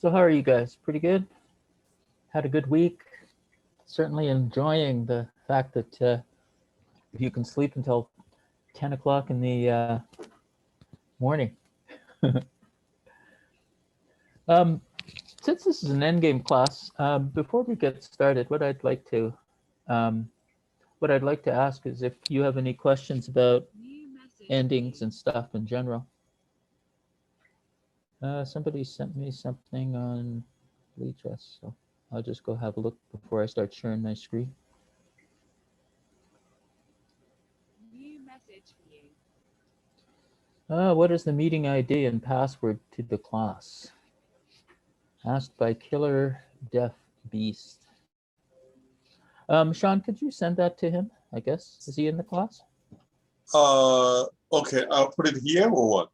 So how are you guys? Pretty good? Had a good week? Certainly enjoying the fact that if you can sleep until 10 o'clock in the morning. um, since this is an endgame class, before we get started, um, what I'd like to ask is if you have any questions about endings and stuff in general. Somebody sent me something on Leechess, so I'll just go have a look before I start sharing my screen. What is the meeting ID and password to the class? Asked by Killer Deaf Beast. Sean, could you send that to him? I guess. Is he in the class? Okay, I'll put it here or what?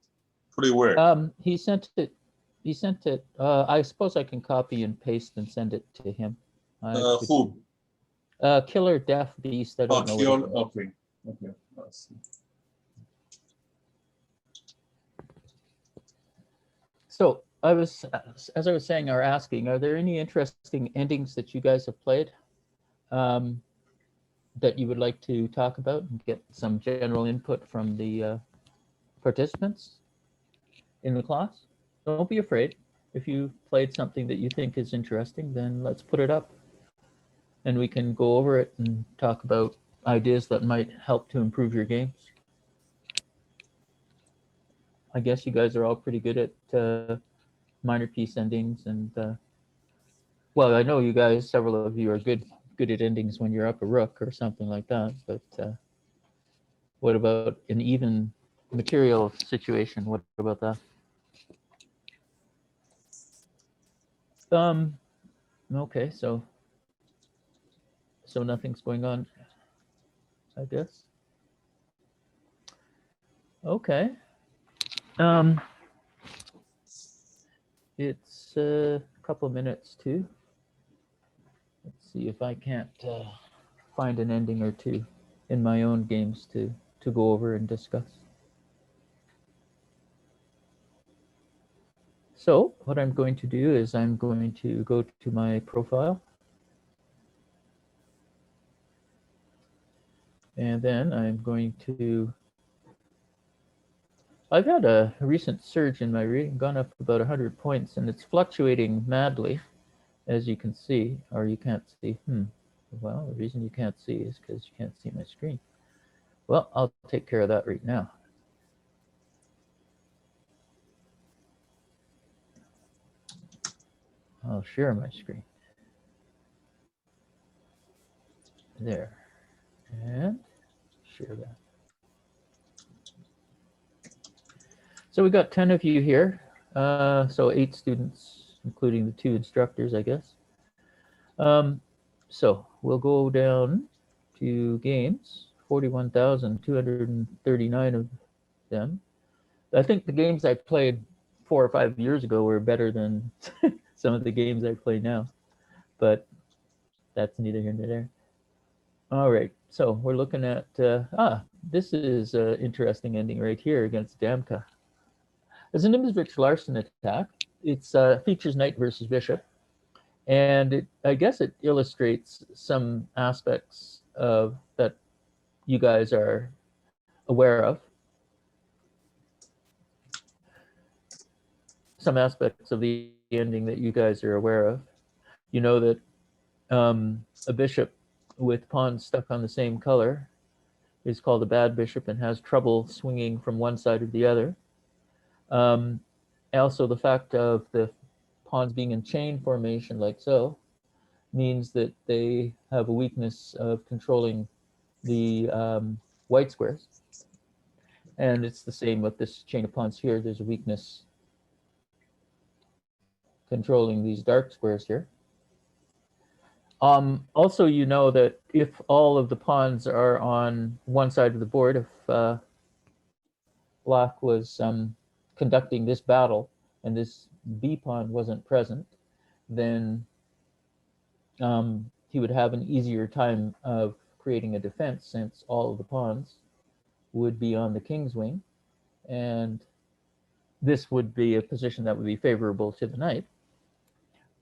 Put it where? He sent it. He sent it. I suppose I can copy and paste and send it to him. Who? Killer Deaf Beast. I don't know. Okay. Okay. Let's see. So as I was saying, or asking, are there any interesting endings that you guys have played that you would like to talk about and get some general input from the participants in the class? Don't be afraid. If you played something that you think is interesting, then let's put it up and we can go over it and talk about ideas that might help to improve your games. I guess you guys are all pretty good at minor piece endings, and well, I know you guys, several of you are good at endings when you're up a rook or something like that, but what about an even material situation? What about that? Okay, so nothing's going on, I guess. Okay. It's a couple of minutes too. Let's see if I can't find an ending or two in my own games to go over and discuss. So what I'm going to do is I'm going to go to my profile. And then I'm going to, I've had a recent surge in my reading, gone up about 100 points, and it's fluctuating madly, as you can see, or you can't see. Well, the reason you can't see is because you can't see my screen. Well, I'll take care of that right now. I'll share my screen. There. And share that. So we got 10 of you here. So 8 students, including the 2 instructors, I guess. So we'll go down to games, 41,239 of them. I think the games I played 4 or 5 years ago were better than some of the games I play now, but that's neither here nor there. All right, so we're looking at, this is an interesting ending right here against Damka. As an Imsvich Larson attack, it features knight versus bishop, and I guess it illustrates some aspects of that you guys are aware of. Some aspects of the ending that you guys are aware of. You know that a bishop with pawns stuck on the same color is called a bad bishop and has trouble swinging from one side or the other. Also, the fact of the pawns being in chain formation like so means that they have a weakness of controlling the white squares. And it's the same with this chain of pawns here. There's a weakness controlling these dark squares here. Also, you know that if all of the pawns are on one side of the board, if Black was conducting this battle and this B pawn wasn't present, then he would have an easier time of creating a defense, since all of the pawns would be on the king's wing, and this would be a position that would be favorable to the knight.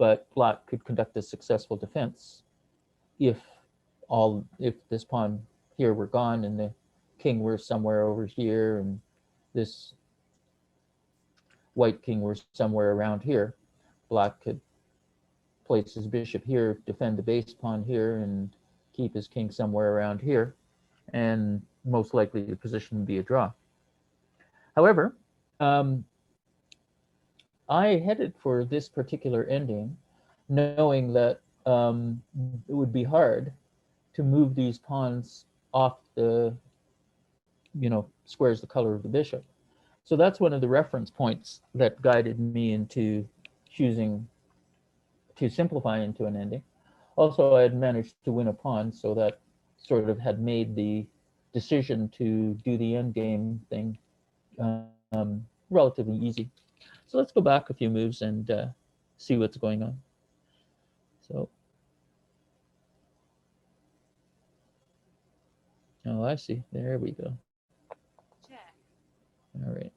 but black could conduct a successful defense if this pawn here were gone and the king were somewhere over here and this white king were somewhere around here. Black could place his bishop here, defend the base pawn here, and keep his king somewhere around here, and most likely the position would be a draw. However, I headed for this particular ending, knowing that it would be hard to move these pawns off the, squares the color of the bishop. So that's one of the reference points that guided me into choosing to simplify into an ending. Also, I had managed to win a pawn, so that sort of had made the decision to do the end game thing relatively easy. So let's go back a few moves and see what's going on. So, oh, I see. There we go. Check. All right.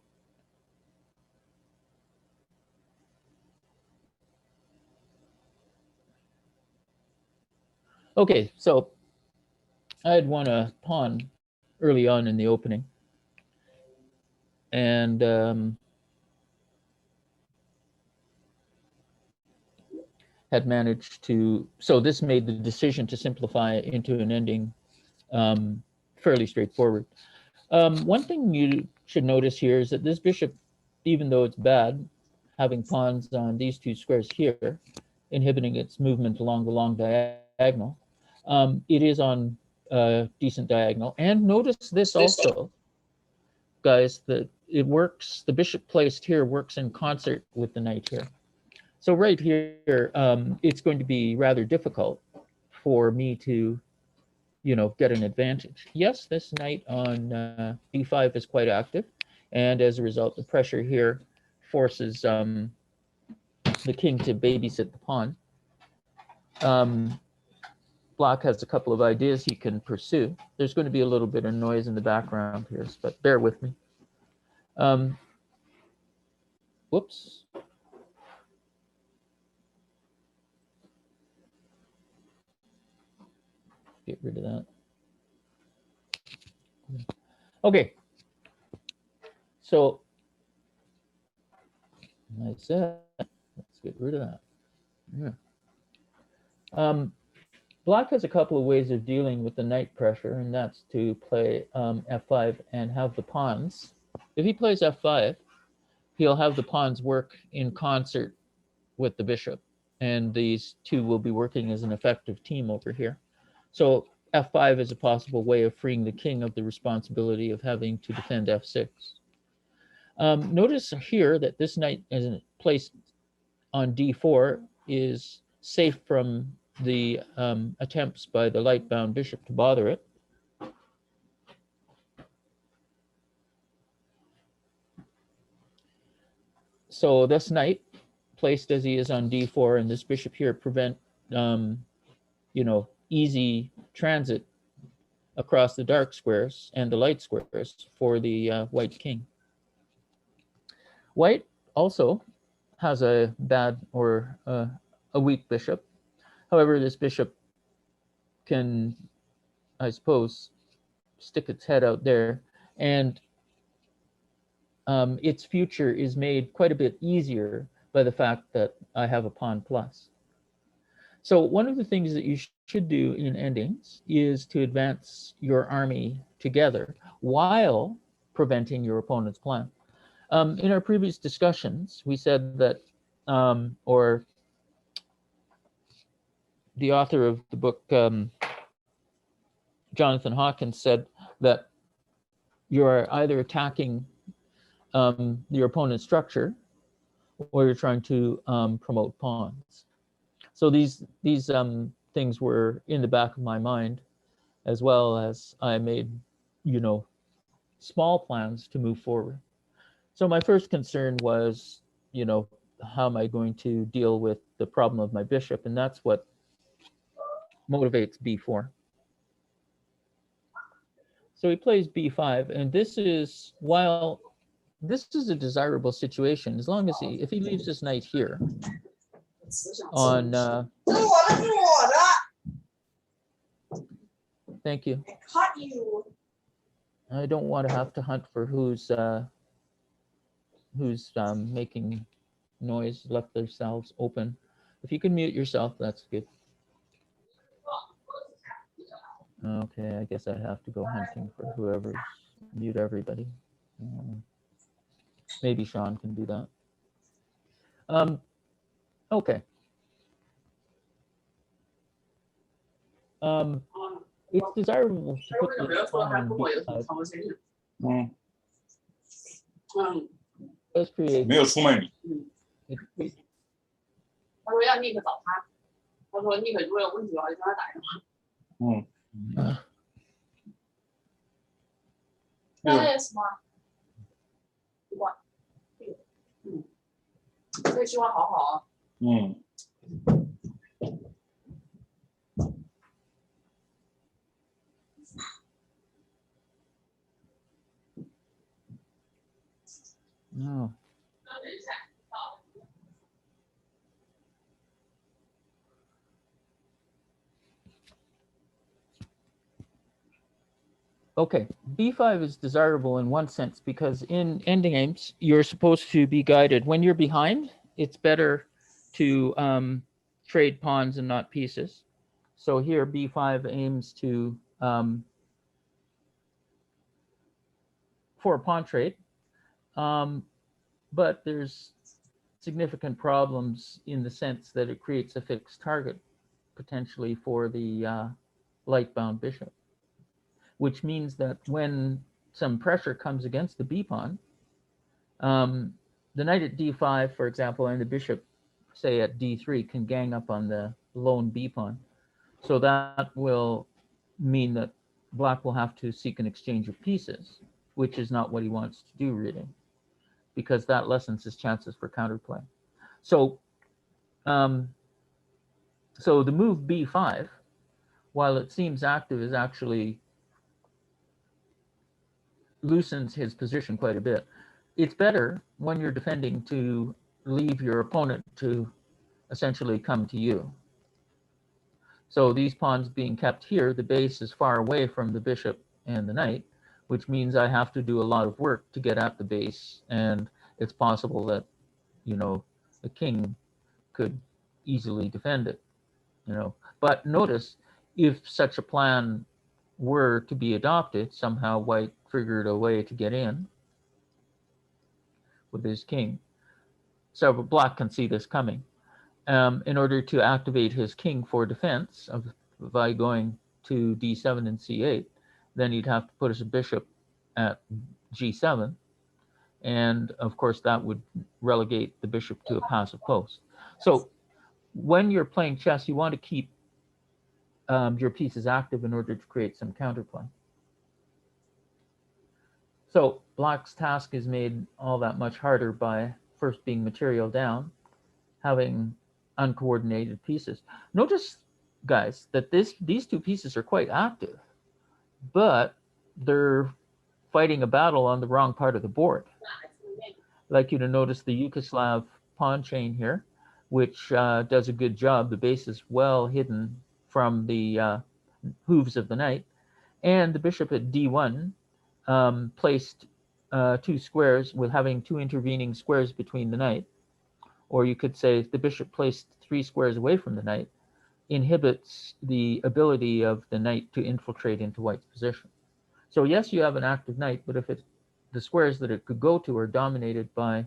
Okay, so I had won a pawn early on in the opening, and had managed to, so this made the decision to simplify into an ending fairly straightforward. One thing you should notice here is that this bishop, even though it's bad, having pawns on these two squares here, inhibiting its movement along the long diagonal, it is on a decent diagonal. And notice this also, guys, that it works, the bishop placed here works in concert with the knight here. So right here, it's going to be rather difficult for me to, get an advantage. Yes, this knight on b5 is quite active, and as a result, the pressure here forces the king to babysit the pawn. Black has a couple of ideas he can pursue. There's going to be a little bit of noise in the background here, but bear with me. Whoops. Get rid of that. Okay. So I said, let's get rid of that. Yeah. Black has a couple of ways of dealing with the knight pressure, and that's to play f5 and have the pawns. If he plays f5, he'll have the pawns work in concert with the bishop, and these two will be working as an effective team over here. So f5 is a possible way of freeing the king of the responsibility of having to defend f6. Notice here that this knight is placed on d4 is safe from the attempts by the light-bound bishop to bother it. So this knight, placed as he is on d4, and this bishop here prevent, easy transit across the dark squares and the light squares for the white king. White also has a bad or a weak bishop. However, this bishop can, I suppose, stick its head out there, and its future is made quite a bit easier by the fact that I have a pawn plus. So one of the things that you should do in endings is to advance your army together while preventing your opponent's plan. In our previous discussions, we said that, or the author of the book, Jonathan Hawkins, said that you're either attacking your opponent's structure or you're trying to promote pawns. So these things were in the back of my mind, as well as I made, small plans to move forward. So my first concern was, how am I going to deal with the problem of my bishop? And that's what motivates b4. So he plays b5, and this is, while this is a desirable situation, as long as if he leaves this knight here, on thank you. I caught you. I don't want to have to hunt for who's making noise, left themselves open. If you can mute yourself, that's good. Okay, I guess I have to go hunting for whoever's mute everybody. Maybe Sean can do that. Okay. It's desirable to put the pawn on B5. Let's create. 没有出卖你。他说要 Nick 找他，他说 Nick 如果有问题的话就跟他打电话。那什么？不管。这句话好好啊。No. Okay, b5 is desirable in one sense because in endgames, you're supposed to be guided. When you're behind, it's better to trade pawns and not pieces. So here, b5 aims to for a pawn trade. But there's significant problems in the sense that it creates a fixed target, potentially for the light-bound bishop, which means that when some pressure comes against the b pawn, the knight at d5, for example, and the bishop, say at d3, can gang up on the lone b pawn. So that will mean that black will have to seek an exchange of pieces, which is not what he wants to do, really, because that lessens his chances for counterplay. So, so the move b5, while it seems active, is actually loosens his position quite a bit. It's better when you're defending to leave your opponent to essentially come to you. So these pawns being kept here, the base is far away from the bishop and the knight, which means I have to do a lot of work to get at the base, and it's possible that, you know, the king could easily defend it, you know. But notice, if such a plan were to be adopted, somehow white figured a way to get in with his king. So black can see this coming. In order to activate his king for defense by going to d7 and c8, then he'd have to put his bishop at g7. And of course, that would relegate the bishop to a passive post. So when you're playing chess, you want to keep your pieces active in order to create some counterplay. So black's task is made all that much harder by first being material down, having uncoordinated pieces. Notice, guys, that these two pieces are quite active, but they're fighting a battle on the wrong part of the board. I'd like you to notice the Yugoslav pawn chain here, which does a good job. The base is well hidden from the hooves of the knight, and the bishop at d1 placed two squares with having two intervening squares between the knight, or you could say the bishop placed 3 squares away from the knight, inhibits the ability of the knight to infiltrate into white's position. So yes, you have an active knight, but if the squares that it could go to are dominated by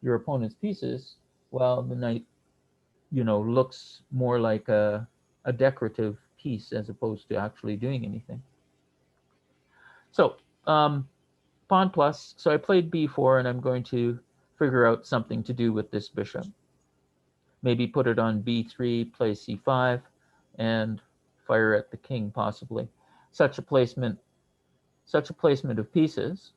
your opponent's pieces, well, the knight, you know, looks more like a decorative piece as opposed to actually doing anything. So pawn plus, so I played b4, and I'm going to figure out something to do with this bishop. Maybe put it on b3, play c5, and fire at the king, possibly. Such a placement of pieces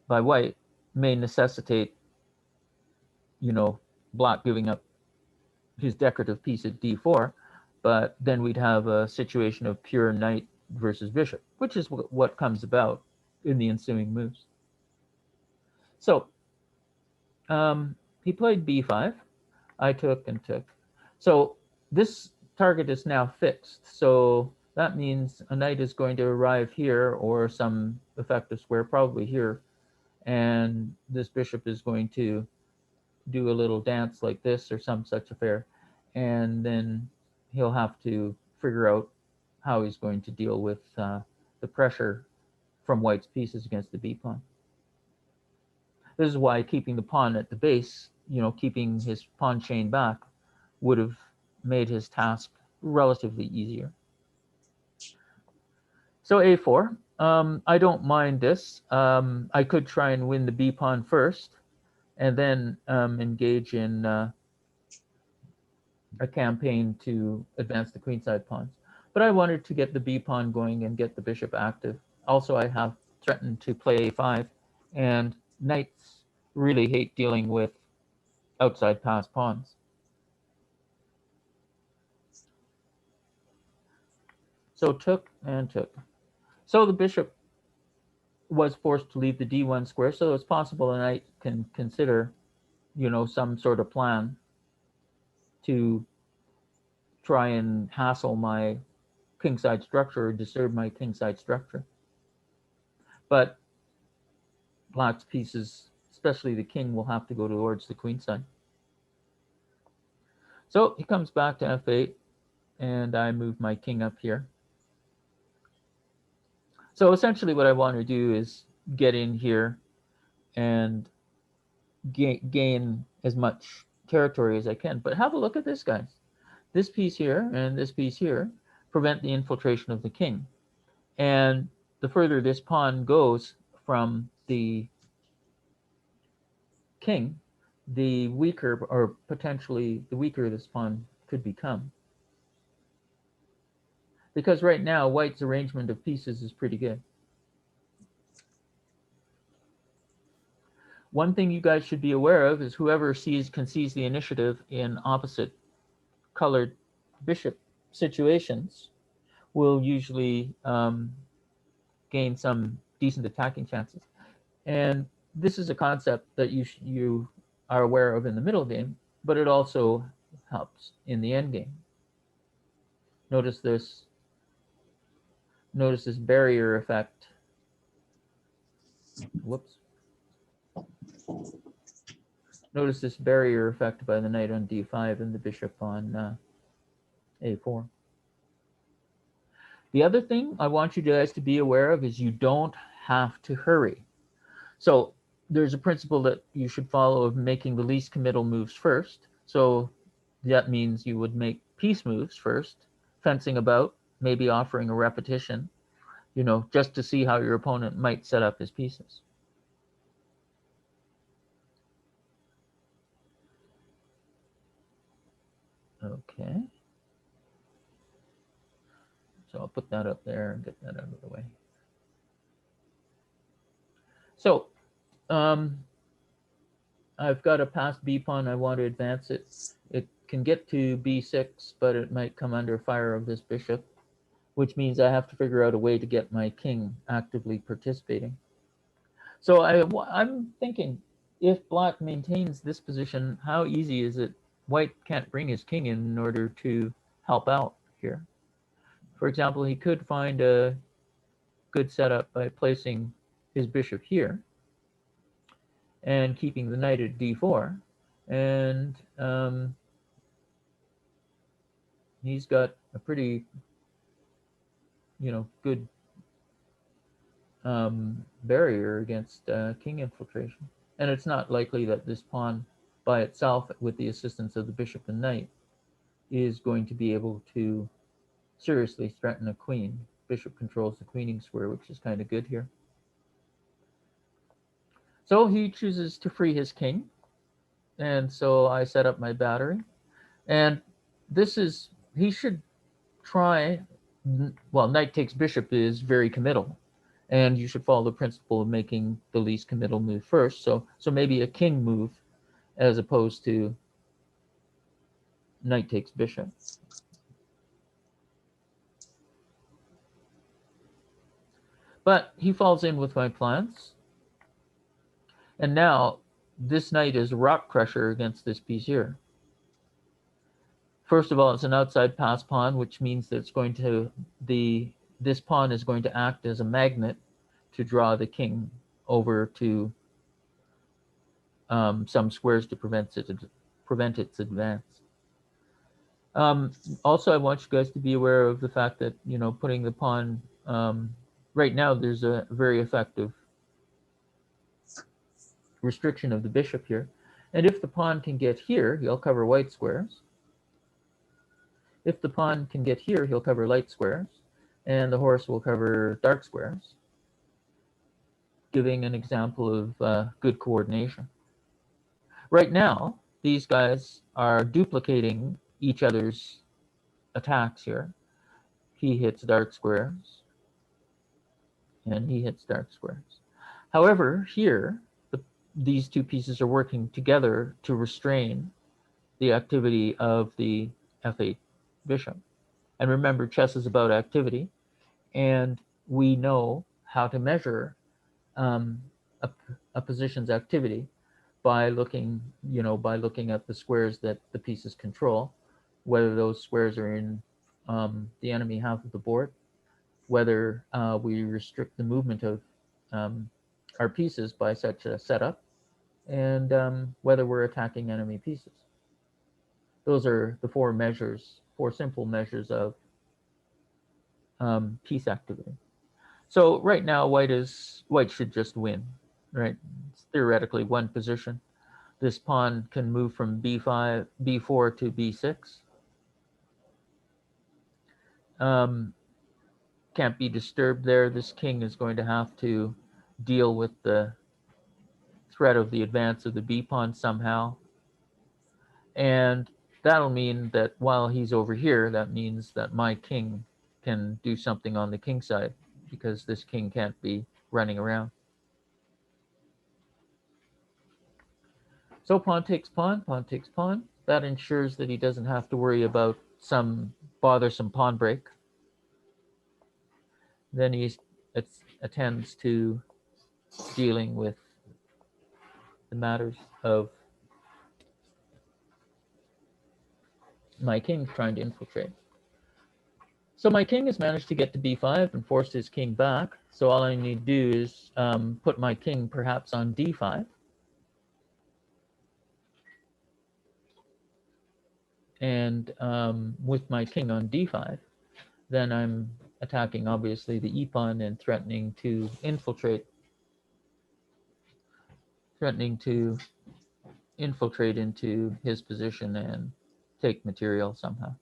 by white may necessitate, you know, black giving up his decorative piece at d4, but then we'd have a situation of pure knight versus bishop, which is what comes about in the ensuing moves. So he played b5. I took and took. So this target is now fixed. So that means a knight is going to arrive here or some effective square, probably here. And this bishop is going to do a little dance like this or some such affair. And then he'll have to figure out how he's going to deal with the pressure from white's pieces against the b pawn. This is why keeping the pawn at the base, keeping his pawn chain back, would have made his task relatively easier. So a4. I don't mind this. I could try and win the b pawn first, and then engage in a campaign to advance the queenside pawns. But I wanted to get the b pawn going and get the bishop active. Also, I have threatened to play a5, and knights really hate dealing with outside pass pawns. So took and took. So the bishop was forced to leave the d1 square, so it's possible the knight can consider, some sort of plan to try and hassle my kingside structure or disturb my kingside structure. But black's pieces, especially the king, will have to go towards the queenside. So he comes back to f8, and I move my king up here. So essentially what I want to do is get in here and gain as much territory as I can. But have a look at this, guys. This piece here and this piece here prevent the infiltration of the king. And the further this pawn goes from the king, the weaker, or potentially the weaker this pawn could become. Because right now, white's arrangement of pieces is pretty good. One thing you guys should be aware of is whoever can seize the initiative in opposite colored bishop situations will usually gain some decent attacking chances. And this is a concept that you are aware of in the middle game, but it also helps in the end game. Notice this barrier effect. Whoops. Notice this barrier effect by the knight on d5 and the bishop on a4. The other thing I want you guys to be aware of is you don't have to hurry. So there's a principle that you should follow of making the least committal moves first. So that means you would make piece moves first, fencing about, maybe offering a repetition, just to see how your opponent might set up his pieces. Okay. So I'll put that up there and get that out of the way. So I've got a passed b pawn. I want to advance it. It can get to b6, but it might come under fire of this bishop, which means I have to figure out a way to get my king actively participating. So I'm thinking, if black maintains this position, how easy is it? White can't bring his king in order to help out here. For example, he could find a good setup by placing his bishop here and keeping the knight at d4. And he's got a pretty, good barrier against king infiltration. And it's not likely that this pawn by itself, with the assistance of the bishop and knight, is going to be able to seriously threaten a queen. Bishop controls the queening square, which is kind of good here. So he chooses to free his king. And so I set up my battery. And this is, he should try, well, knight takes bishop is very committal. And you should follow the principle of making the least committal move first. So maybe a king move as opposed to knight takes bishop. But he falls in with my plans. And now this knight is rock pressure against this piece here. First of all, it's an outside pass pawn, which means that it's going to this pawn is going to act as a magnet to draw the king over to some squares to prevent its advance. Also, I want you guys to be aware of the fact that, you know, putting the pawn right now, there's a very effective restriction of the bishop here, and if the pawn can get here, he'll cover white squares. If the pawn can get here, he'll cover light squares, and the horse will cover dark squares, giving an example of good coordination. Right now, these guys are duplicating each other's attacks here. He hits dark squares, and he hits dark squares. However, here, these two pieces are working together to restrain the activity of the f8 bishop. And remember, chess is about activity, and we know how to measure a position's activity by looking, you know, by looking at the squares that the pieces control, whether those squares are in the enemy half of the board, whether we restrict the movement of our pieces by such a setup, and whether we're attacking enemy pieces. Those are the four simple measures of piece activity. So right now, white should just win, right? It's theoretically one position. This pawn can move from b5, b4 to b6. Can't be disturbed there. This king is going to have to deal with the threat of the advance of the b pawn somehow. And that'll mean that while he's over here, that means that my king can do something on the king side, because this king can't be running around. So pawn takes pawn, pawn takes pawn. That ensures that he doesn't have to worry about some bothersome pawn break. Then he attends to dealing with the matters of my king trying to infiltrate. So my king has managed to get to b5 and forced his king back. So all I need to do is put my king perhaps on d5. And with my king on d5, then I'm attacking, obviously, the e-pawn and threatening to infiltrate into his position and take material somehow.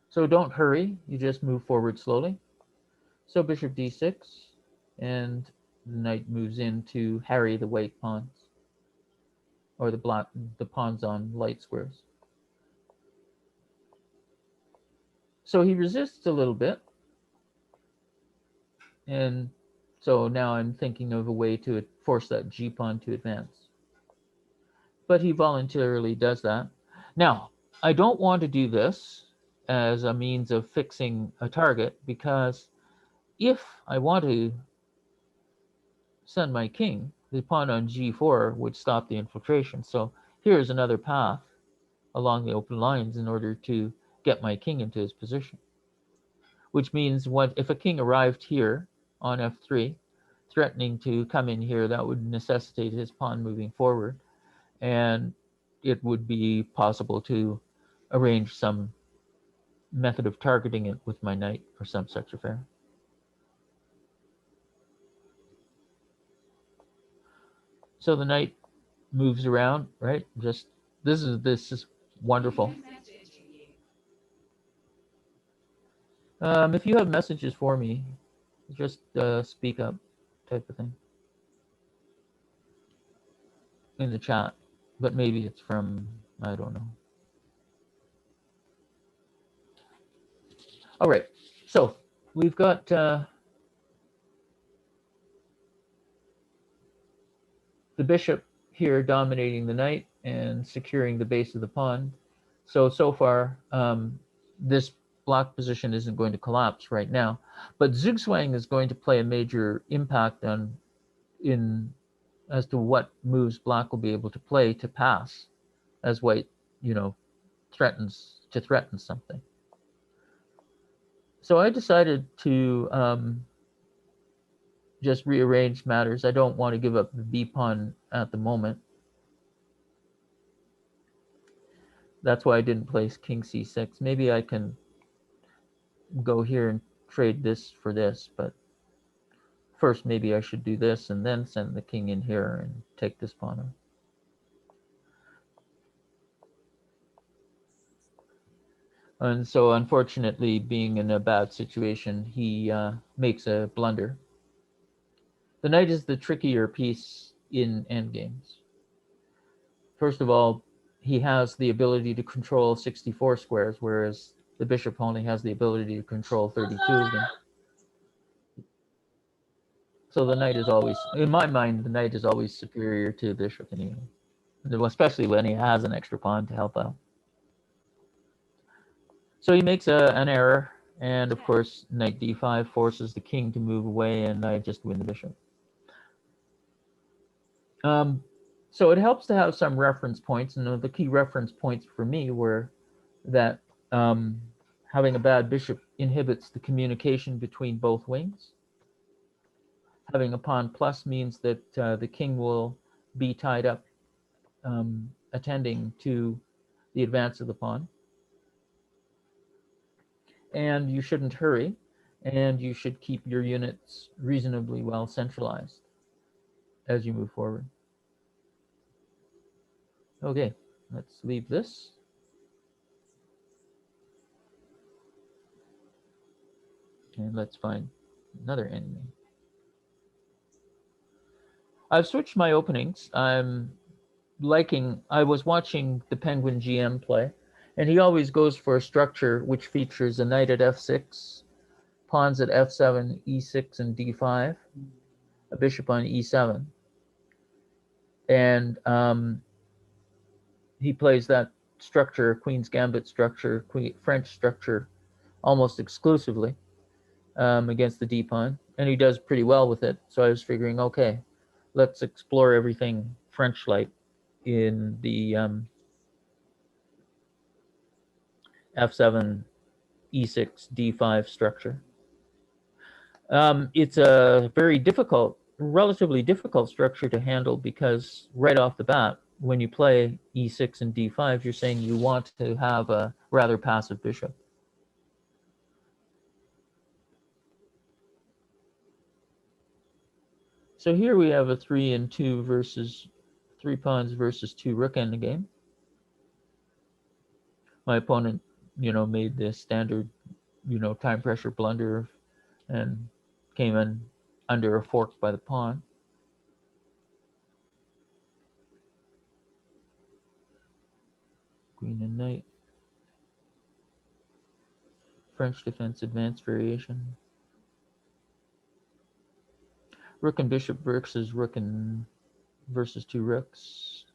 So don't hurry, you just move forward slowly. So bishop d6, and the knight moves in to harry the white pawns, or the pawns on light squares. So he resists a little bit, and so now I'm thinking of a way to force that g pawn to advance. But he voluntarily does that. Now, I don't want to do this as a means of fixing a target, because if I want to send my king, the pawn on g4 would stop the infiltration. So here's another path along the open lines in order to get my king into his position. Which means if a king arrived here on f3, threatening to come in here, that would necessitate his pawn moving forward. And it would be possible to arrange some method of targeting it with my knight or some such affair. So the knight moves around, right? Just this is wonderful. If you have messages for me, just speak up, type of thing, in the chat. But maybe it's from, I don't know. All right, so we've got the bishop here dominating the knight and securing the base of the pawn. So far, this black position isn't going to collapse right now, but zugzwang is going to play a major impact in as to what moves black will be able to play to pass as white, threatens something. So I decided to just rearrange matters. I don't want to give up the b pawn at the moment. That's why I didn't place king c6. Maybe I can go here and trade this for this, but first maybe I should do this and then send the king in here and take this pawn off. And so unfortunately, being in a bad situation, he makes a blunder. The knight is the trickier piece in endgames. First of all, he has the ability to control 64 squares, whereas the bishop only has the ability to control 32 of them. So the knight is always, in my mind, the knight is always superior to the bishop anyway, especially when he has an extra pawn to help out. So he makes an error, and of course, knight d5 forces the king to move away, and I just win the bishop. So it helps to have some reference points, and the key reference points for me were that having a bad bishop inhibits the communication between both wings. Having a pawn plus means that the king will be tied up attending to the advance of the pawn. And you shouldn't hurry, and you should keep your units reasonably well centralized as you move forward. Okay, let's leave this. And let's find another enemy. I've switched my openings. I was watching the Penguin GM play, and he always goes for a structure which features a knight at f6, pawns at f7, e6, and d5, a bishop on e7. And he plays that structure, Queen's Gambit structure, French structure, almost exclusively against the d-pawn, and he does pretty well with it. So I was figuring, okay, let's explore everything French-like in the f7, e6, d5 structure. It's a very difficult, relatively difficult structure to handle because right off the bat, when you play e6 and d5, you're saying you want to have a rather passive bishop. So here we have a 3 and 2 versus 3 pawns versus 2 rook endgame. My opponent, made the standard, time pressure blunder and came in under a fork by the pawn. Queen and knight. French defense advanced variation. Rook and bishop versus rook and versus 2 rooks.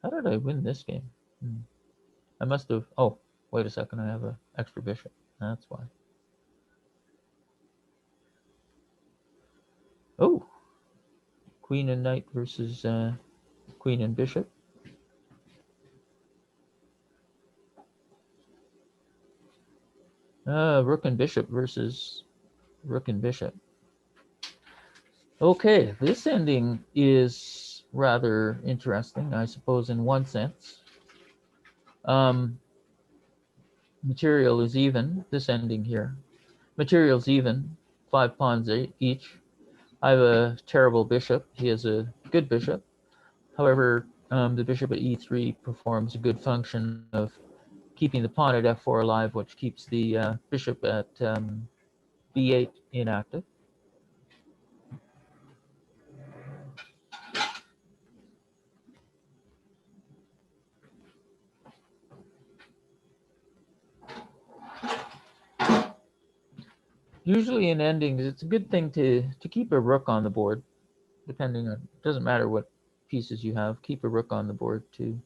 How did I win this game? I must have. Oh, wait a second. I have an extra bishop. That's why. Oh, queen and knight versus queen and bishop. Rook and bishop versus rook and bishop. Okay, this ending is rather interesting, I suppose, in one sense. Material is even, this ending here. Material's even, 5 pawns each. I have a terrible bishop. He has a good bishop. However, the bishop at e3 performs a good function of keeping the pawn at f4 alive, which keeps the bishop at b8 inactive. Usually in endings, it's a good thing to keep a rook on the board, depending on, doesn't matter what pieces you have, keep a rook on the board to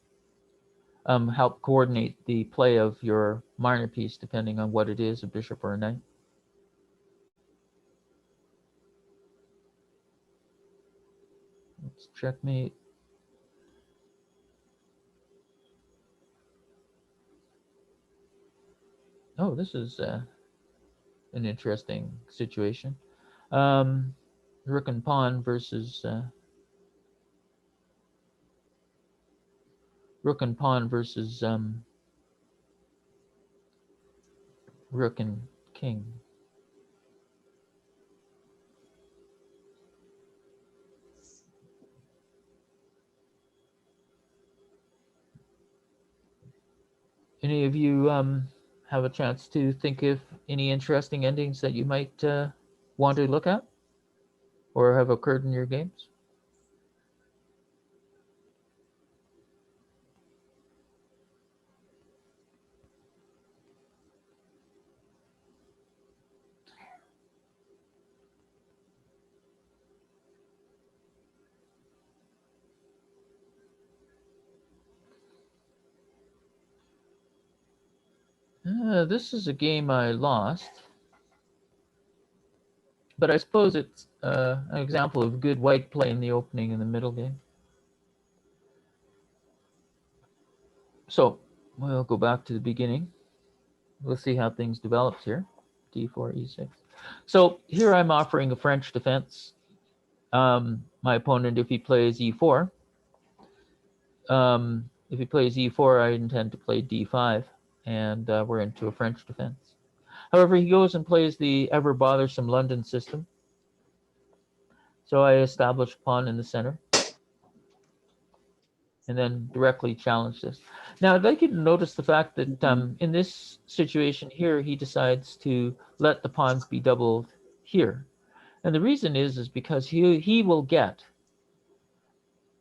help coordinate the play of your minor piece, depending on what it is, a bishop or a knight. checkmate. Oh, this is an interesting situation. Rook and pawn versus rook and pawn versus rook and king. Any of you have a chance to think of any interesting endings that you might want to look at or have occurred in your games? This is a game I lost, but I suppose it's an example of good white play in the opening and the middle game. So we'll go back to the beginning. We'll see how things develops here. D4, E6. So here I'm offering a French defense. My opponent, if he plays E4, if he plays E4, I intend to play D5, and we're into a French defense. However, he goes and plays the ever bothersome London system. So I establish pawn in the center, and then directly challenge this. Now, I'd like you to notice the fact that in this situation here, he decides to let the pawns be doubled here. And the reason is because he will get,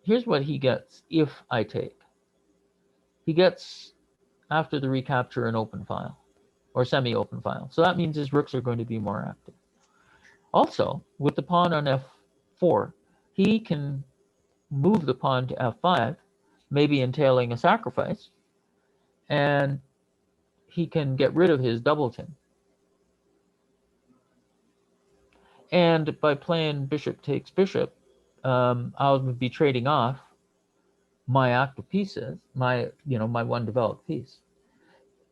here's what he gets if I take. He gets, after the recapture, an open file, or semi-open file. So that means his rooks are going to be more active. Also, with the pawn on F4, he can move the pawn to F5, maybe entailing a sacrifice, and he can get rid of his doubleton. And by playing bishop takes bishop, I'll be trading off my active pieces, my one developed piece.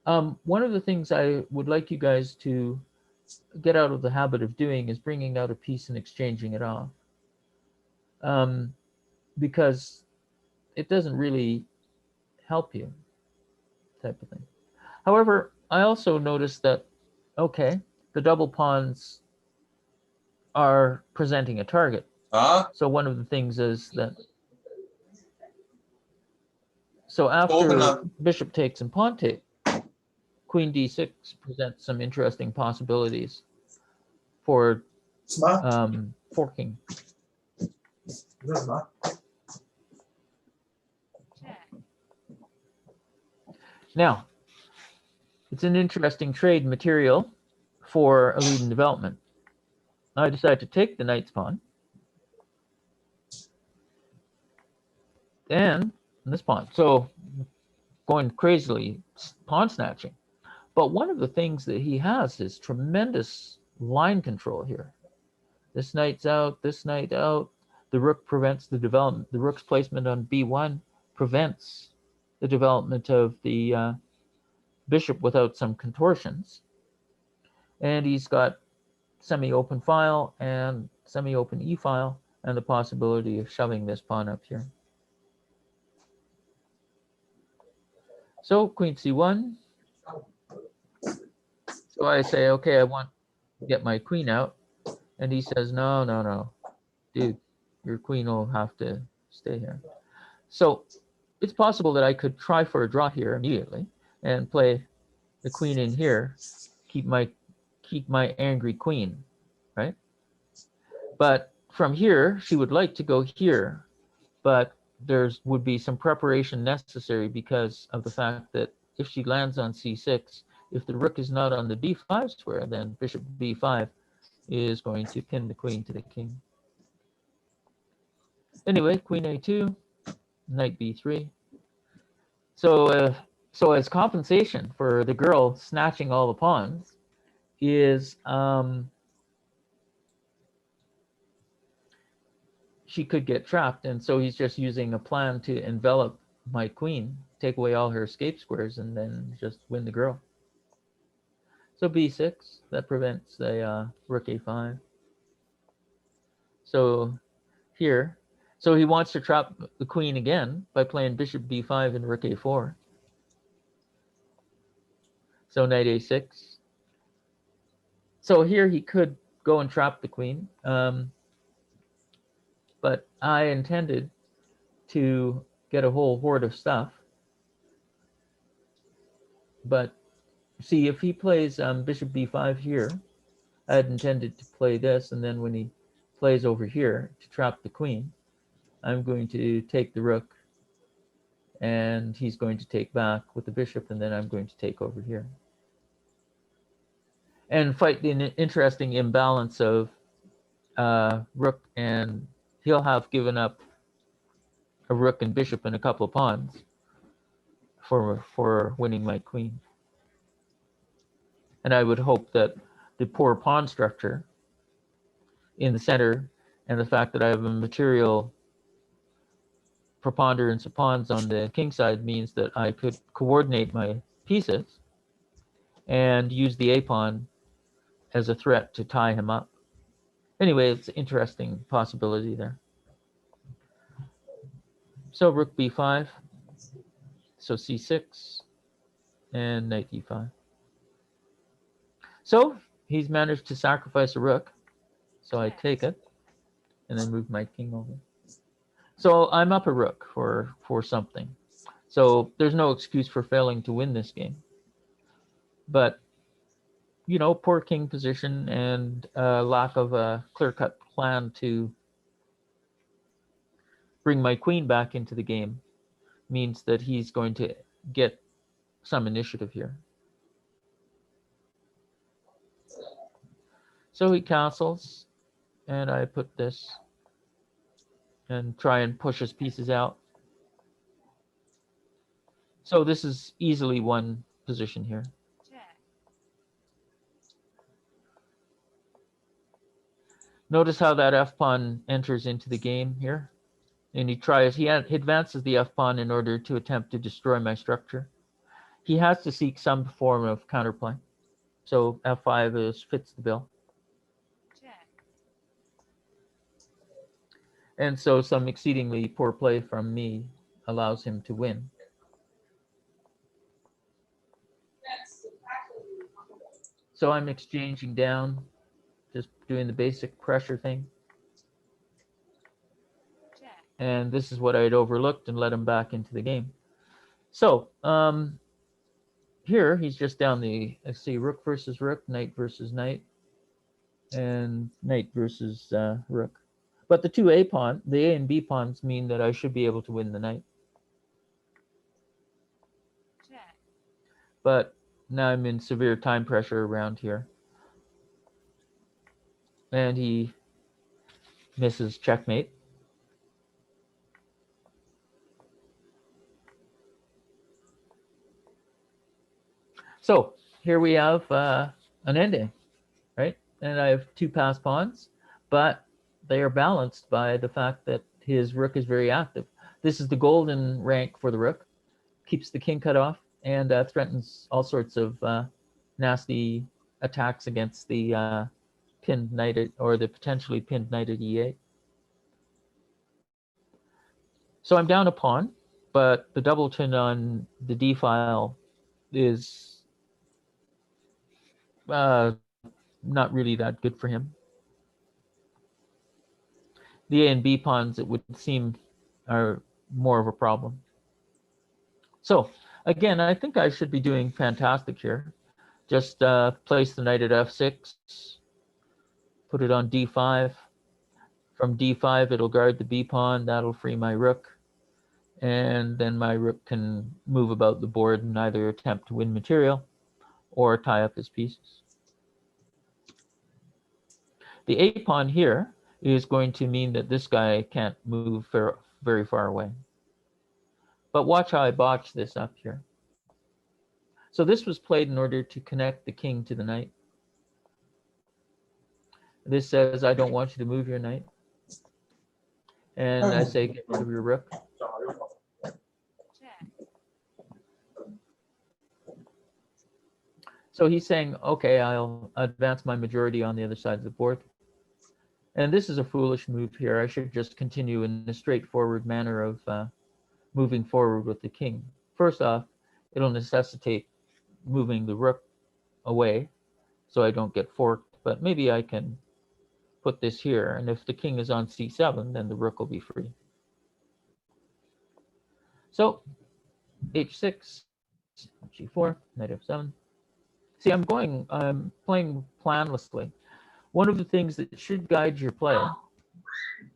One of the things I would like you guys to get out of the habit of doing is bringing out a piece and exchanging it off, because it doesn't really help you, type of thing. However, I also noticed that, okay, the double pawns are presenting a target. So one of the things is that, so after bishop takes and pawn take, queen d6 presents some interesting possibilities for forking. Now, it's an interesting trade material for a lead in development. I decide to take the knight's pawn and this pawn. So going crazily pawn snatching. But one of the things that he has is tremendous line control here. This knight's out, this knight out. The rook prevents the development. The rook's placement on b1 prevents the development of the bishop without some contortions. And he's got semi-open file and semi-open e-file and the possibility of shoving this pawn up here. So queen c1. So I say, okay, I want to get my queen out. And he says, no, dude, your queen will have to stay here. So it's possible that I could try for a draw here immediately and play the queen in here, keep my angry queen, right? But from here, she would like to go here, but there would be some preparation necessary because of the fact that if she lands on c6, if the rook is not on the d5 square, then bishop b5 is going to pin the queen to the king. Anyway, queen a2, knight b3. So as compensation for the girl snatching all the pawns she could get trapped, and so he's just using a plan to envelop my queen, take away all her escape squares, and then just win the girl. So b6, that prevents the rook a5. So here, so he wants to trap the queen again by playing bishop b5 and rook a4. So knight a6. So here he could go and trap the queen, but I intended to get a whole horde of stuff. But see, if he plays bishop b5 here, I had intended to play this, and then when he plays over here to trap the queen, I'm going to take the rook, and he's going to take back with the bishop, and then I'm going to take over here. And fight the interesting imbalance of rook, and he'll have given up a rook and bishop and a couple of pawns for winning my queen. And I would hope that the poor pawn structure in the center and the fact that I have a material preponderance of pawns on the king side means that I could coordinate my pieces and use the a-pawn as a threat to tie him up. Anyway, it's an interesting possibility there. So rook b5, so c6, and knight e5. So he's managed to sacrifice a rook, so I take it and then move my king over. So I'm up a rook for something. So there's no excuse for failing to win this game. But, you know, poor king position and lack of a clear-cut plan to bring my queen back into the game means that he's going to get some initiative here. So he castles, and I put this and try and push his pieces out. So this is easily one position here. Notice how that f-pawn enters into the game here. And he advances the f-pawn in order to attempt to destroy my structure. He has to seek some form of counterplay. So f5 fits the bill. And so some exceedingly poor play from me allows him to win. So I'm exchanging down, just doing the basic pressure thing. And this is what I had overlooked and let him back into the game. So here he's just down the, let's see, rook versus rook, knight versus knight, and knight versus rook. But the two the A and B pawns mean that I should be able to win the knight. But now I'm in severe time pressure around here. And he misses checkmate. So here we have an ending, right? And I have two passed pawns, but they are balanced by the fact that his rook is very active. This is the golden rank for the rook, keeps the king cut off, and threatens all sorts of nasty attacks against the pinned knight or the potentially pinned knight at e8. So I'm down a pawn, but the doubleton on the d file is not really that good for him. The A and B pawns, it would seem, are more of a problem. So again, I think I should be doing fantastic here. Just place the knight at f6, put it on d5. From d5, it'll guard the b pawn. That'll free my rook. And then my rook can move about the board and either attempt to win material or tie up his pieces. The a pawn here is going to mean that this guy can't move very far away. But watch how I botch this up here. So this was played in order to connect the king to the knight. This says, I don't want you to move your knight. And I say, get rid of your rook. So he's saying, okay, I'll advance my majority on the other side of the board. And this is a foolish move here. I should just continue in a straightforward manner of moving forward with the king. First off, it'll necessitate moving the rook away so I don't get forked, but maybe I can put this here, and if the king is on c7, then the rook will be free. So h6, g4, knight f7. See, I'm playing planlessly. One of the things that should guide your play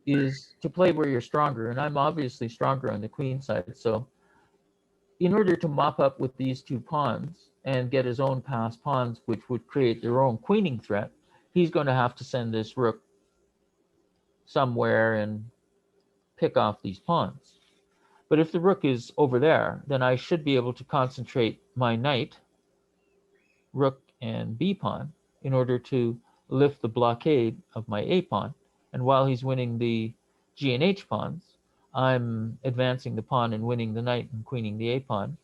is to play where you're stronger, and I'm obviously stronger on the queen side. So in order to mop up with these two pawns and get his own passed pawns, which would create their own queening threat, he's going to have to send this rook somewhere and pick off these pawns. But if the rook is over there, then I should be able to concentrate my knight, rook, and b pawn in order to lift the blockade of my a pawn. And while he's winning the g and h pawns, I'm advancing the pawn and winning the knight and queening the a pawn,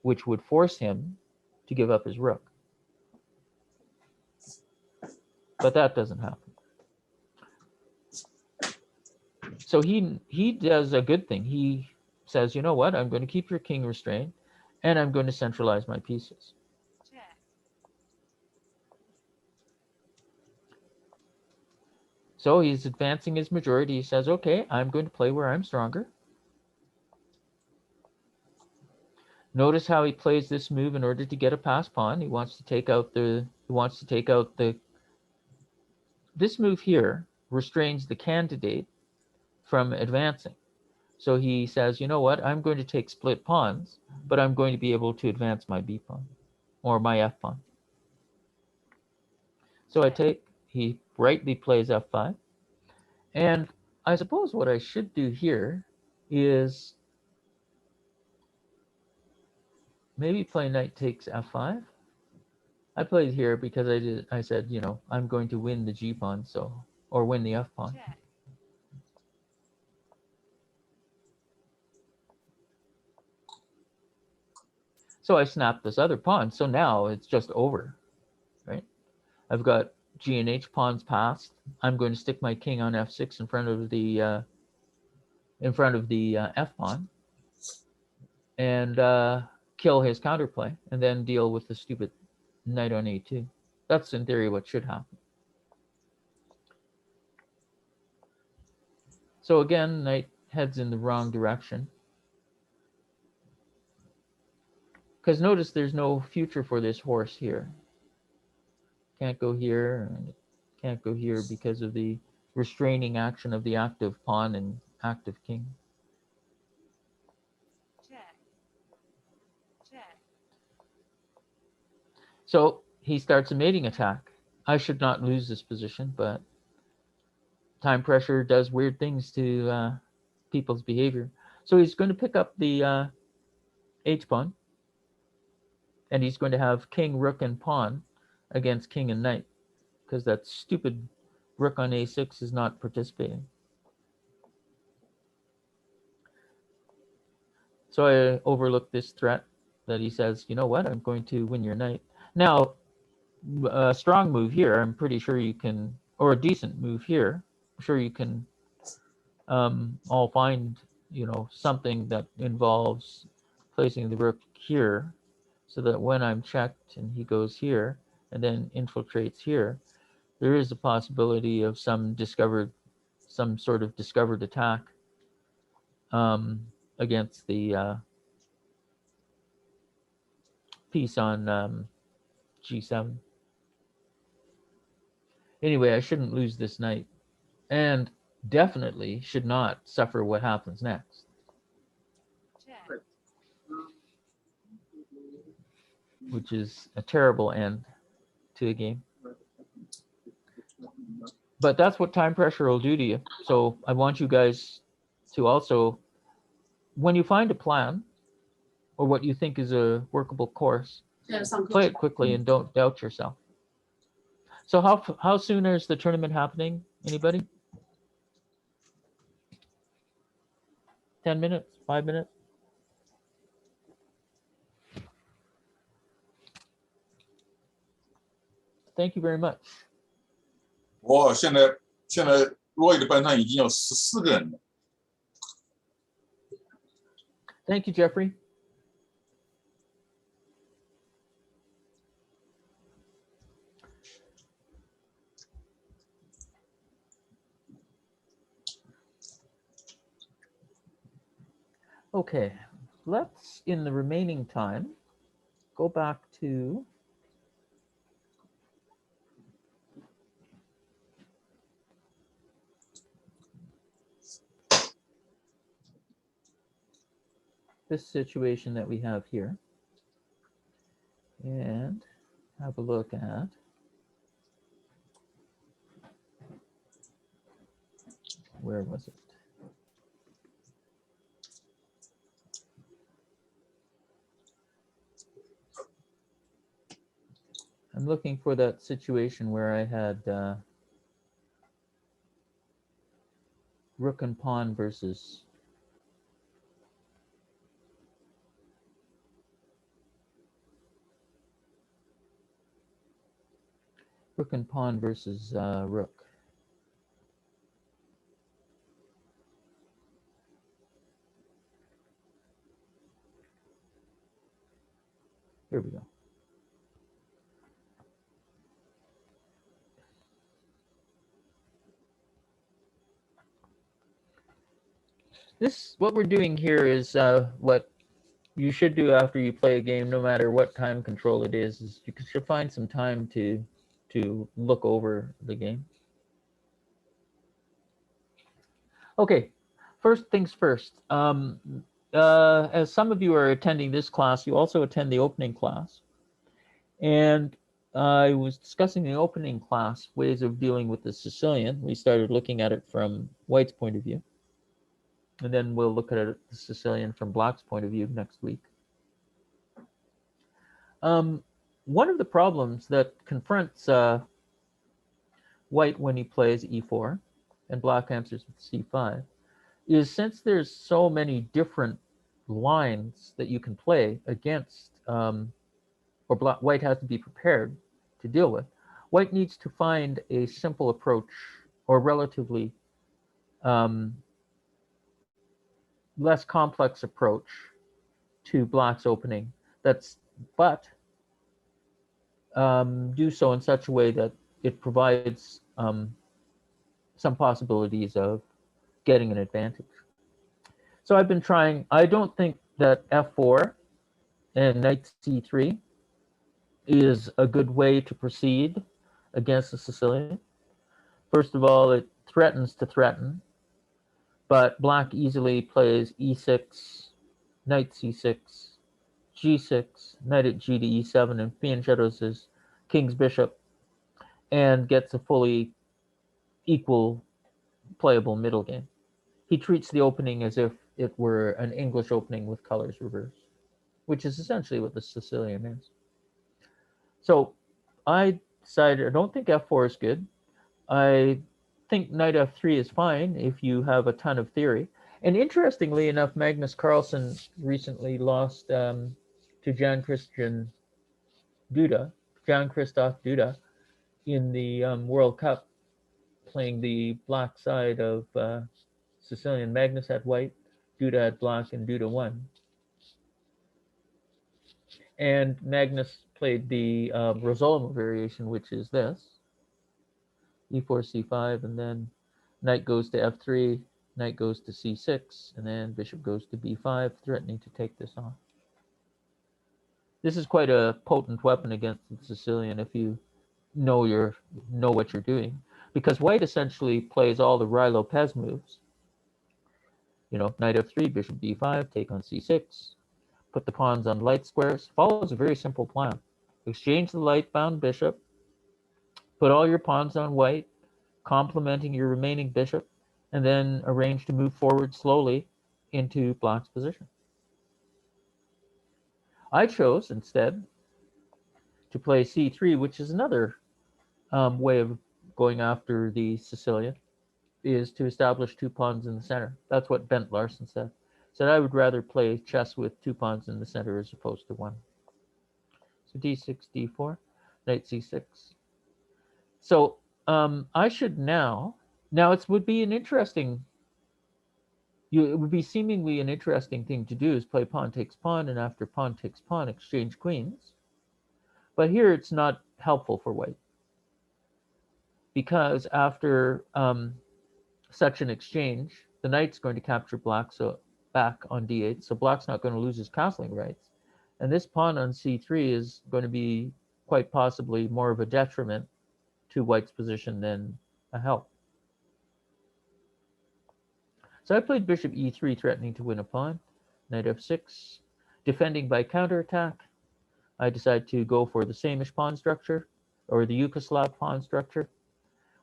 which would force him to give up his rook. But that doesn't happen. So he does a good thing. He says, you know what, I'm going to keep your king restrained, and I'm going to centralize my pieces. So he's advancing his majority. He says, okay, I'm going to play where I'm stronger. Notice how he plays this move in order to get a passed pawn. He wants to take out this move here restrains the candidate from advancing. So he says, you know what, I'm going to take split pawns, but I'm going to be able to advance my b pawn or my f pawn. So he rightly plays f5. And I suppose what I should do here is maybe play knight takes f5. I played here because I said, you know, I'm going to win the g pawn, or win the f pawn. So I snapped this other pawn. So now it's just over, right? I've got g and h pawns passed. I'm going to stick my king on f6 in front of the f pawn and kill his counterplay, and then deal with the stupid knight on a2. That's in theory what should happen. So again, knight heads in the wrong direction. Because notice there's no future for this horse here. Can't go here, and can't go here because of the restraining action of the active pawn and active king. So he starts a mating attack. I should not lose this position, but time pressure does weird things to people's behavior. So he's going to pick up the h pawn, and he's going to have king, rook, and pawn against king and knight, because that stupid rook on a6 is not participating. So I overlooked this threat that he says, you know what, I'm going to win your knight. Now, a strong move here, I'm pretty sure you can, or a decent move here, I'm sure you can all find, you know, something that involves placing the rook here, so that when I'm checked and he goes here and then infiltrates here, there is a possibility of some sort of discovered attack against the piece on g7. Anyway, I shouldn't lose this knight, and definitely should not suffer what happens next. Which is a terrible end to a game. But that's what time pressure will do to you. So I want you guys to also, when you find a plan or what you think is a workable course, play it quickly and don't doubt yourself. So how soon is the tournament happening? Anybody? 10 minutes, 5 minutes? Thank you very much. 哇，现在 Roy 的班上已经有14个人了。Thank you, Jeffrey. Okay, let's, in the remaining time, go back to this situation that we have here and have a look at where was it? I'm looking for that situation where I had rook and pawn versus rook and pawn versus rook. Here we go. What we're doing here is what you should do after you play a game, no matter what time control it is you should find some time to look over the game. Okay, first things first. As some of you are attending this class, you also attend the opening class. And I was discussing the opening class, ways of dealing with the Sicilian. We started looking at it from White's point of view. And then we'll look at it, the Sicilian from Black's point of view next week. One of the problems that confronts White when he plays e4 and Black answers with c5 is, since there's so many different lines that you can play against, White has to be prepared to deal with, White needs to find a simple approach, or relatively less complex approach to Black's opening, but do so in such a way that it provides some possibilities of getting an advantage. So I've been trying. I don't think that f4 and knight c3 is a good way to proceed against the Sicilian. First of all, it threatens to threaten, but Black easily plays e6, knight c6, g6, knight at g to e7, and fianchettos his king's bishop, and gets a fully equal playable middle game. He treats the opening as if it were an English opening with colors reversed, which is essentially what the Sicilian is. So I decided I don't think f4 is good. I think knight f3 is fine if you have a ton of theory. And interestingly enough, Magnus Carlsen recently lost to Jan-Christoph Duda in the World Cup, playing the black side of Sicilian. Magnus had white, Duda had black, and Duda won. And Magnus played the Rossolimo variation, which is this: e4, c5, and then knight goes to f3, knight goes to c6, and then bishop goes to b5, threatening to take this on. This is quite a potent weapon against the Sicilian if you know what you're doing, because White essentially plays all the Ruy Lopez moves. Knight f3, bishop b5, take on c6, put the pawns on light squares. Follows a very simple plan. Exchange the light-bound bishop, put all your pawns on white, complementing your remaining bishop, and then arrange to move forward slowly into Black's position. I chose instead to play c3, which is another way of going after the Sicilian, is to establish two pawns in the center. That's what Bent Larsen said. So I would rather play chess with 2 pawns in the center as opposed to 1. So d6, d4, knight c6. So I should now it would be an interesting, it would be seemingly an interesting thing to do is play pawn takes pawn, and after pawn takes pawn, exchange queens. But here it's not helpful for white, because after such an exchange, the knight's going to capture black back on d8, so black's not going to lose his castling rights. And this pawn on c3 is going to be quite possibly more of a detriment to white's position than a help. So I played bishop e3, threatening to win a pawn. Knight f6, defending by counterattack. I decide to go for the same-ish pawn structure, or the Yugoslav pawn structure.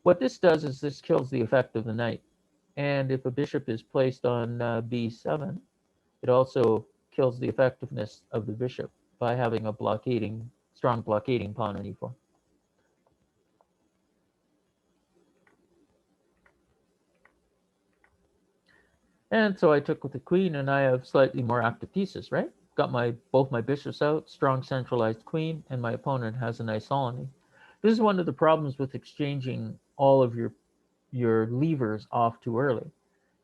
What this does is this kills the effect of the knight. And if a bishop is placed on b7, it also kills the effectiveness of the bishop by having a strong blockading pawn on e4. And so I took with the queen, and I have slightly more active pieces, right? Got both my bishops out, strong centralized queen, and my opponent has a nice colony. This is one of the problems with exchanging all of your levers off too early,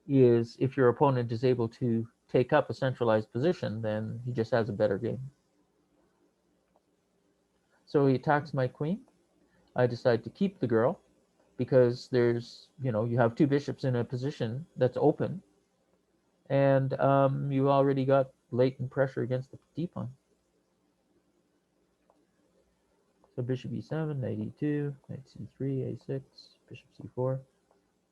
is if your opponent is able to take up a centralized position, then he just has a better game. So he attacks my queen. I decide to keep the girl because there's, you have 2 bishops in a position that's open, and you already got latent pressure against the d-pawn. So bishop e7, knight e2, knight c3, a6, bishop c4,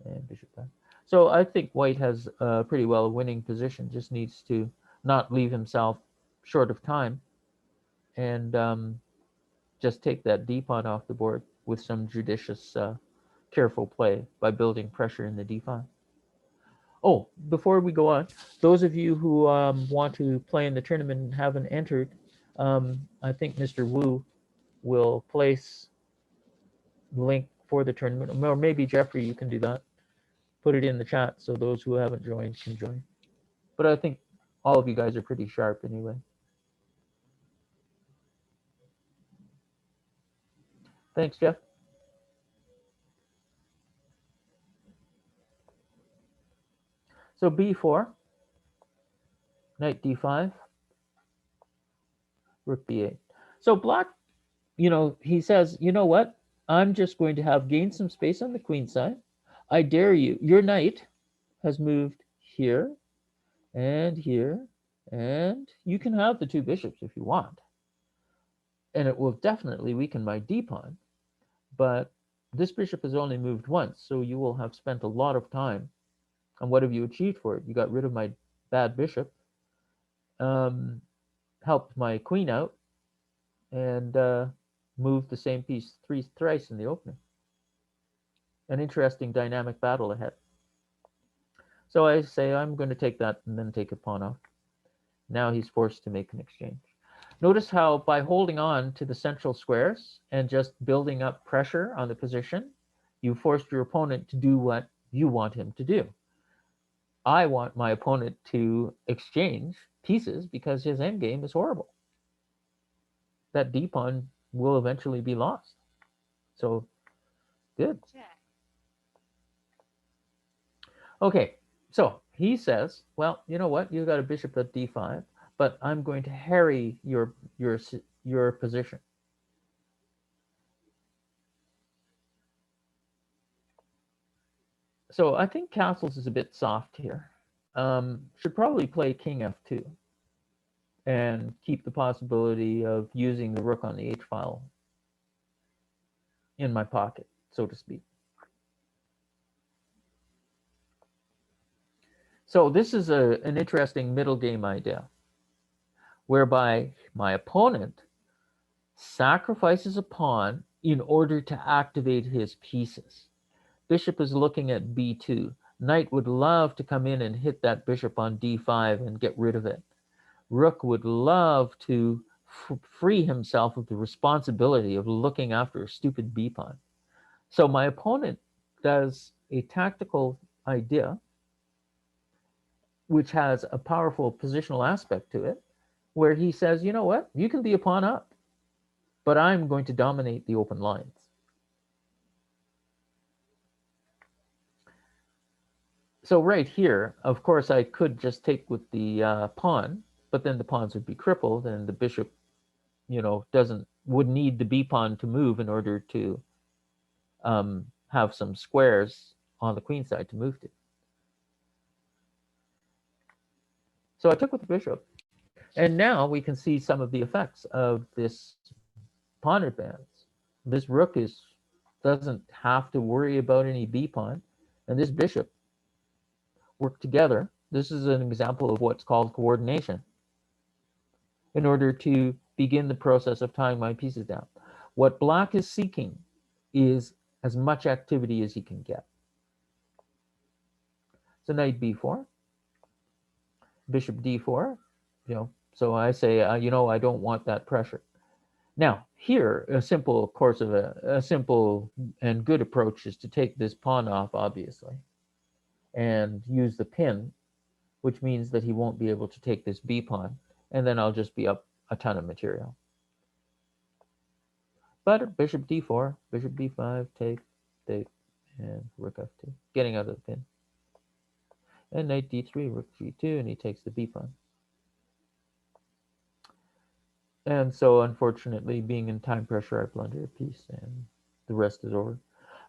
and bishop back. So I think white has a pretty well winning position, just needs to not leave himself short of time, and just take that d-pawn off the board with some judicious, careful play by building pressure in the d5. Oh, before we go on, those of you who want to play in the tournament and haven't entered, I think Mr. Wu will place the link for the tournament, or maybe Jeffrey, you can do that. Put it in the chat so those who haven't joined can join. But I think all of you guys are pretty sharp anyway. Thanks, Jeff. So b4, knight d5, rook b8. So black, he says, you know what? I'm just going to gain some space on the queen side. I dare you. Your knight has moved here and here, and you can have the 2 bishops if you want. And it will definitely weaken my d-pawn. But this bishop has only moved once, so you will have spent a lot of time. And what have you achieved for it? You got rid of my bad bishop, helped my queen out, and moved the same piece thrice in the opening. An interesting dynamic battle ahead. So I say I'm going to take that and then take a pawn off. Now he's forced to make an exchange. Notice how by holding on to the central squares and just building up pressure on the position, you forced your opponent to do what you want him to do. I want my opponent to exchange pieces because his endgame is horrible. That d-pawn will eventually be lost. So, good. Okay, so he says, well, you know what? You got a bishop at d5, but I'm going to harry your position. So I think castles is a bit soft here. Should probably play king f2 and keep the possibility of using the rook on the h-file in my pocket, so to speak. So this is an interesting middle game idea, whereby my opponent sacrifices a pawn in order to activate his pieces. Bishop is looking at b2. Knight would love to come in and hit that bishop on d5 and get rid of it. Rook would love to free himself of the responsibility of looking after a stupid b-pawn. So my opponent does a tactical idea which has a powerful positional aspect to it, where he says, you know what, you can be a pawn up, but I'm going to dominate the open lines. So right here, of course, I could just take with the pawn, but then the pawns would be crippled, and the bishop, would need the b pawn to move in order to have some squares on the queen side to move to. So I took with the bishop, and now we can see some of the effects of this pawn advance. This rook doesn't have to worry about any b pawn, and this bishop work together. This is an example of what's called coordination in order to begin the process of tying my pieces down. What black is seeking is as much activity as he can get. So knight b4, bishop d4, so I say, I don't want that pressure. Now, here, a simple and good approach is to take this pawn off, obviously, and use the pin, which means that he won't be able to take this b pawn, and then I'll just be up a ton of material. But bishop d4, bishop d5, take, and rook f2, getting out of the pin. And knight d3, rook g2, and he takes the b pawn. And so, unfortunately, being in time pressure, I blunder a piece, and the rest is over.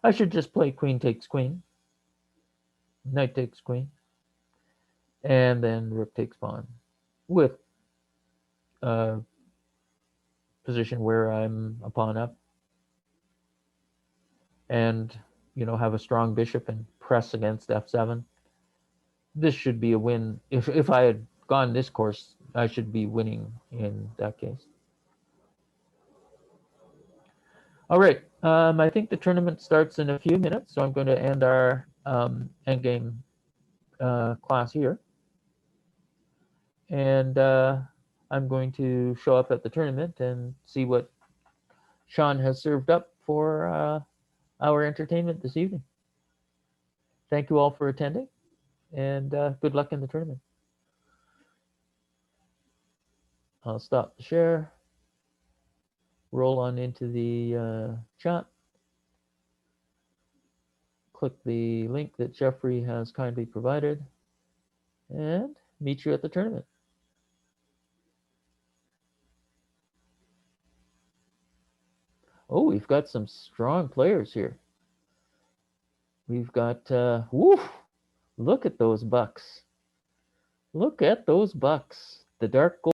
I should just play queen takes queen, knight takes queen, and then rook takes pawn, with a position where I'm a pawn up, and have a strong bishop and press against f7. This should be a win. If I had gone this course, I should be winning in that case. All right, I think the tournament starts in a few minutes, so I'm going to end our endgame class here. And I'm going to show up at the tournament and see what Sean has served up for our entertainment this evening. Thank you all for attending, and good luck in the tournament. I'll stop the share, roll on into the chat, click the link that Jeffrey has kindly provided, and meet you at the tournament. Oh, we've got some strong players here. We've got, look at those bucks. Look at those bucks. The dark gold.